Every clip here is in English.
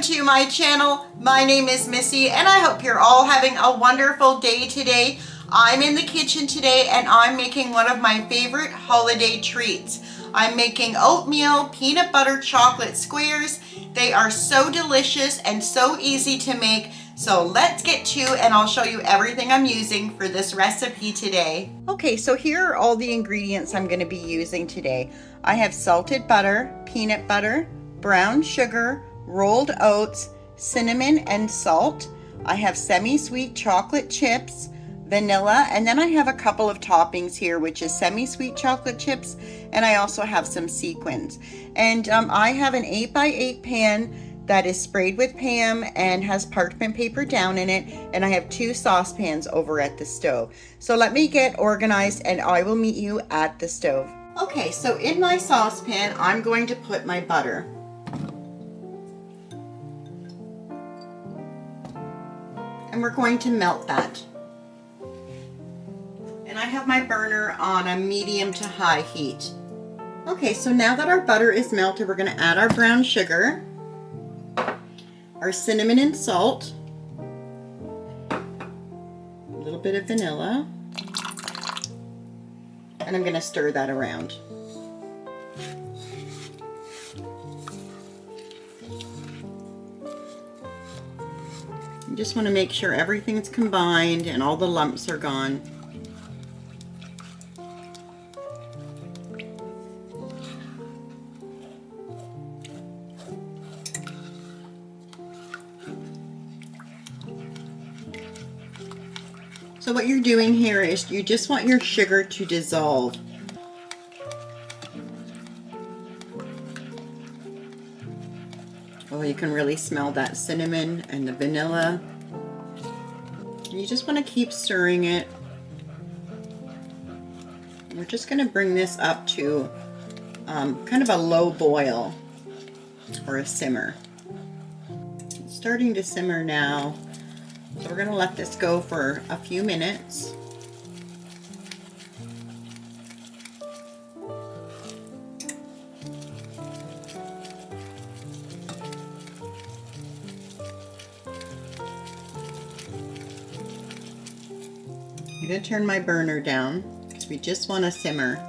to my channel. My name is Missy and I hope you're all having a wonderful day today. I'm in the kitchen today and I'm making one of my favorite holiday treats. I'm making oatmeal peanut butter chocolate squares. They are so delicious and so easy to make. So let's get to and I'll show you everything I'm using for this recipe today. Okay, so here are all the ingredients I'm going to be using today. I have salted butter, peanut butter, brown sugar, rolled oats, cinnamon and salt. I have semi-sweet chocolate chips, vanilla, and then I have a couple of toppings here, which is semi-sweet chocolate chips, and I also have some sequins. And I have an 8x8 pan that is sprayed with Pam and has parchment paper down in it, and I have 2 saucepans over at the stove. So let me get organized and I will meet you at the stove. Okay, so in my saucepan, I'm going to put my butter. And we're going to melt that. And I have my burner on a medium to high heat. Okay, so now that our butter is melted, we're going to add our brown sugar, our cinnamon and salt, a little bit of vanilla, and I'm going to stir that around. You just want to make sure everything's combined and all the lumps are gone. So what you're doing here is you just want your sugar to dissolve. Oh, you can really smell that cinnamon and the vanilla. You just want to keep stirring it. We're just going to bring this up to kind of a low boil or a simmer. It's starting to simmer now. So we're going to let this go for a few minutes. I'm going to turn my burner down because we just want to simmer.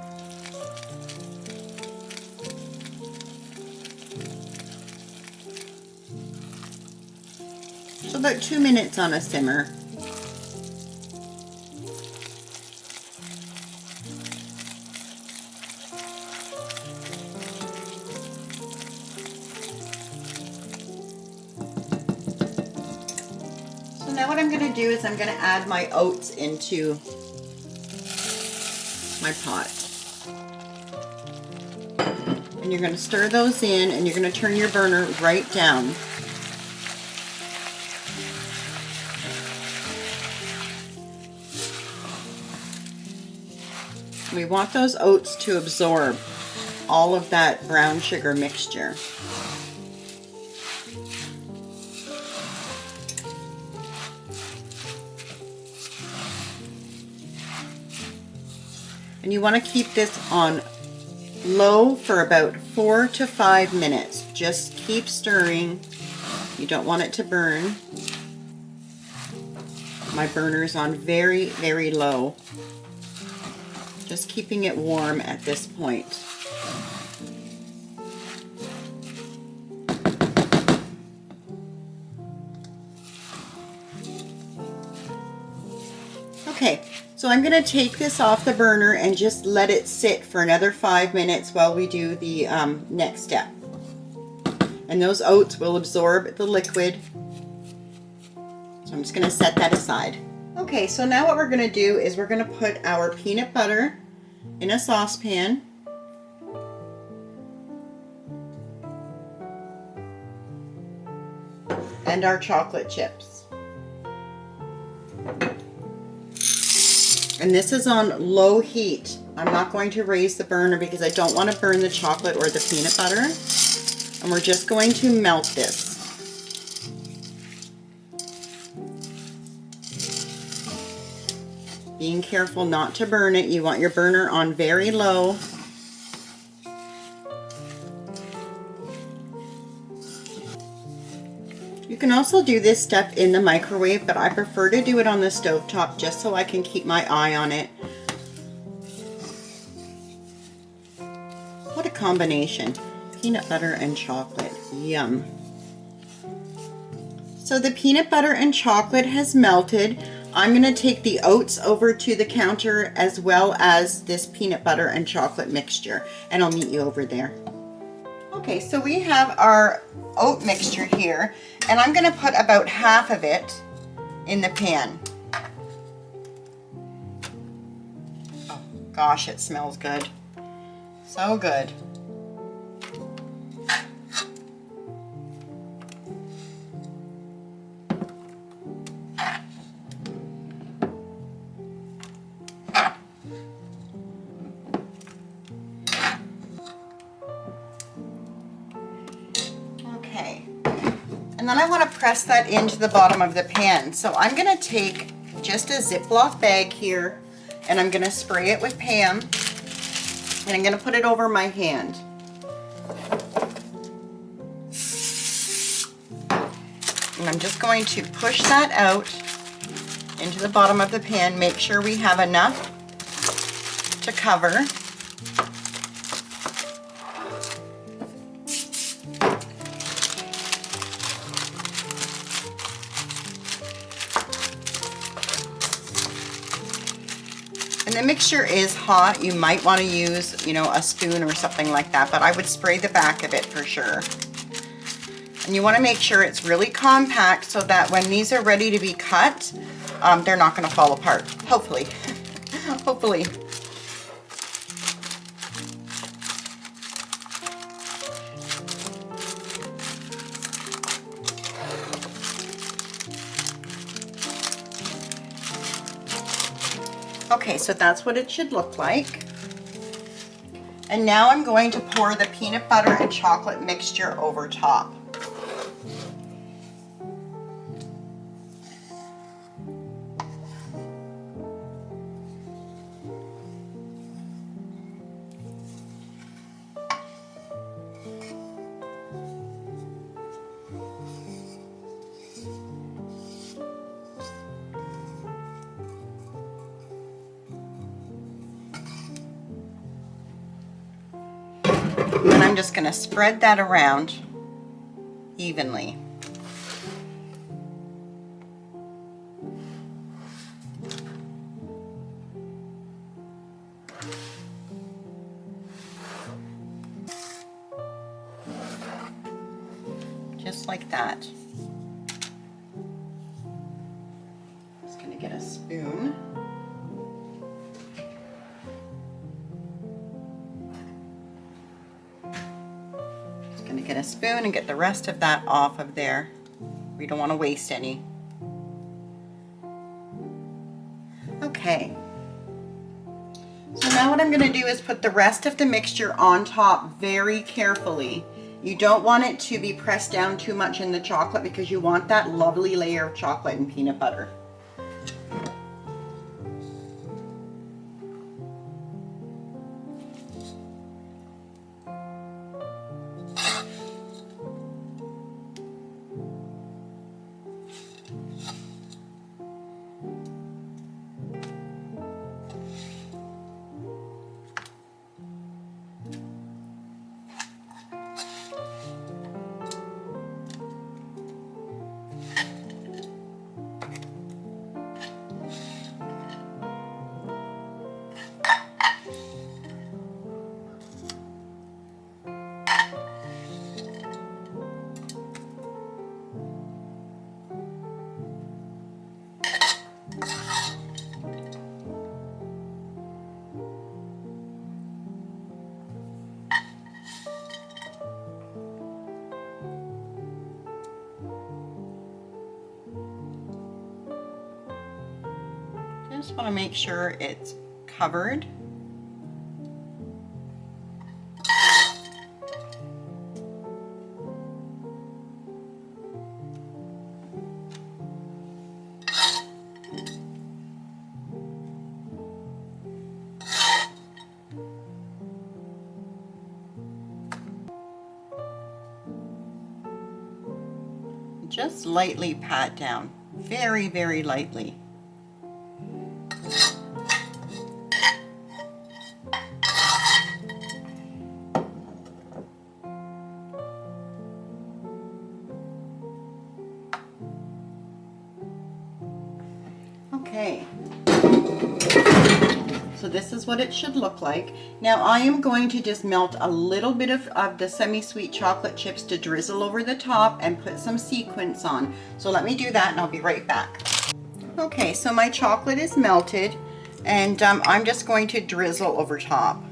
So about 2 minutes on a simmer. So now what I'm going to do is I'm going to add my oats into my pot. And you're going to stir those in and you're going to turn your burner right down. We want those oats to absorb all of that brown sugar mixture. And you want to keep this on low for about 4 to 5 minutes. Just keep stirring. You don't want it to burn. My burner's on very, very low. Just keeping it warm at this point. Okay, so I'm going to take this off the burner and just let it sit for another 5 minutes while we do the next step. And those oats will absorb the liquid. So I'm just going to set that aside. Okay, so now what we're going to do is we're going to put our peanut butter in a saucepan. And our chocolate chips. And this is on low heat. I'm not going to raise the burner because I don't want to burn the chocolate or the peanut butter. And we're just going to melt this. Being careful not to burn it. You want your burner on very low. You can also do this step in the microwave, but I prefer to do it on the stovetop just so I can keep my eye on it. What a combination. Peanut butter and chocolate. Yum. So the peanut butter and chocolate has melted. I'm going to take the oats over to the counter as well as this peanut butter and chocolate mixture, and I'll meet you over there. Okay, so we have our oat mixture here, and I'm going to put about half of it in the pan. Oh gosh, it smells good. So good. And then I want to press that into the bottom of the pan. So I'm going to take just a Ziploc bag here, and I'm going to spray it with Pam, and I'm going to put it over my hand. And I'm just going to push that out into the bottom of the pan. Make sure we have enough to cover. And the mixture is hot. You might want to use, you know, a spoon or something like that, but I would spray the back of it for sure. And you want to make sure it's really compact so that when these are ready to be cut, they're not going to fall apart. Hopefully. Hopefully. Okay, so that's what it should look like. And now I'm going to pour the peanut butter and chocolate mixture over top. And I'm just going to spread that around evenly. Just like that. Just going to get a spoon. Get a spoon and get the rest of that off of there. We don't want to waste any. Okay. So now what I'm going to do is put the rest of the mixture on top very carefully. You don't want it to be pressed down too much in the chocolate because you want that lovely layer of chocolate and peanut butter. Just want to make sure it's covered. just lightly pat down, very, very lightly. Okay, so this is what it should look like. Now I am going to just melt a little bit of the semi-sweet chocolate chips to drizzle over the top and put some sequins on. So let me do that and I'll be right back. Okay, so my chocolate is melted and I'm just going to drizzle over top.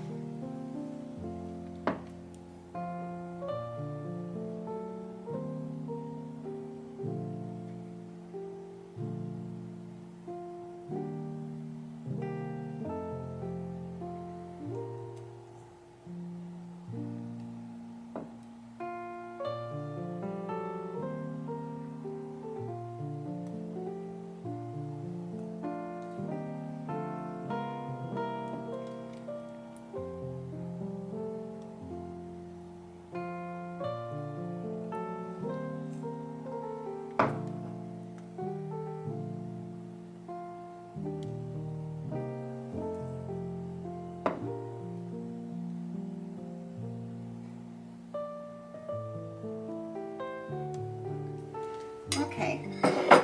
Okay,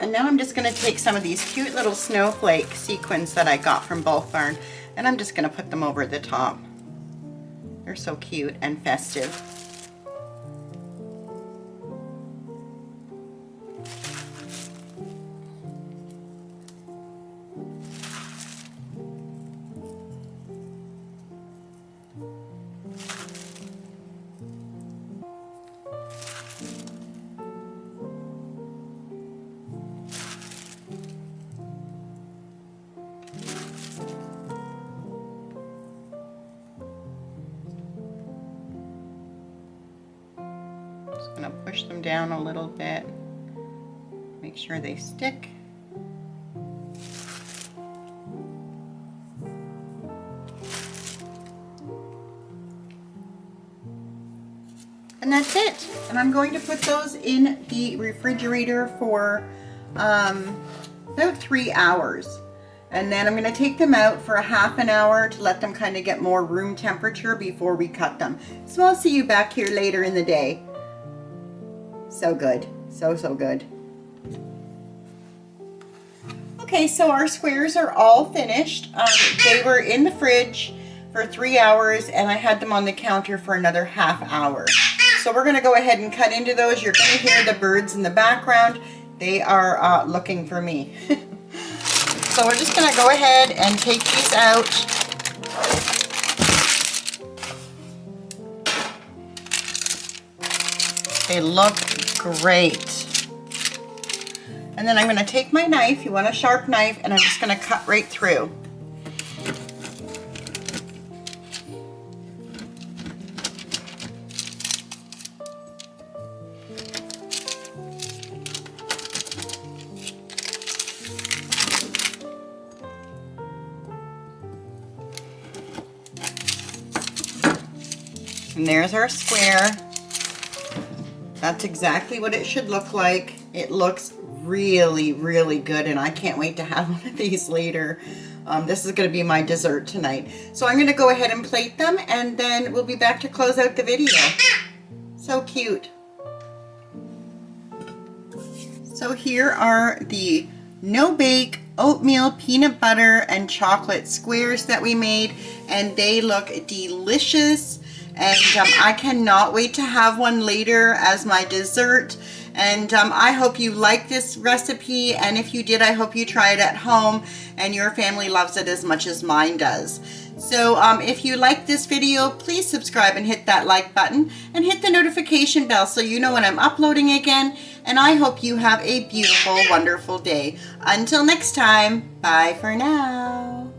and now I'm just going to take some of these cute little snowflake sequins that I got from Bulk Barn, and I'm just going to put them over the top. They're so cute and festive. Going to push them down a little bit, make sure they stick. And that's it. And I'm going to put those in the refrigerator for about 3 hours. And then I'm going to take them out for a half an hour to let them kind of get more room temperature before we cut them. So I'll see you back here later in the day. So good. So good. Okay, so our squares are all finished. They were in the fridge for 3 hours and I had them on the counter for another half hour. So we're going to go ahead and cut into those. You're going to hear the birds in the background. They are looking for me. So we're just going to go ahead and take these out. They look great. And then I'm going to take my knife, you want a sharp knife, and I'm just going to cut right through. And there's our square. That's exactly what it should look like. It looks really, really good, and I can't wait to have one of these later. This is going to be my dessert tonight. So I'm going to go ahead and plate them, and then we'll be back to close out the video. So cute. So here are the no-bake oatmeal peanut butter and chocolate squares that we made, and they look delicious. And I cannot wait to have one later as my dessert. And I hope you like this recipe, and if you did, I hope you try it at home and your family loves it as much as mine does. So if you like this video, please subscribe and hit that like button and hit the notification bell so you know when I'm uploading again. And I hope you have a beautiful, wonderful day. Until next time, bye for now.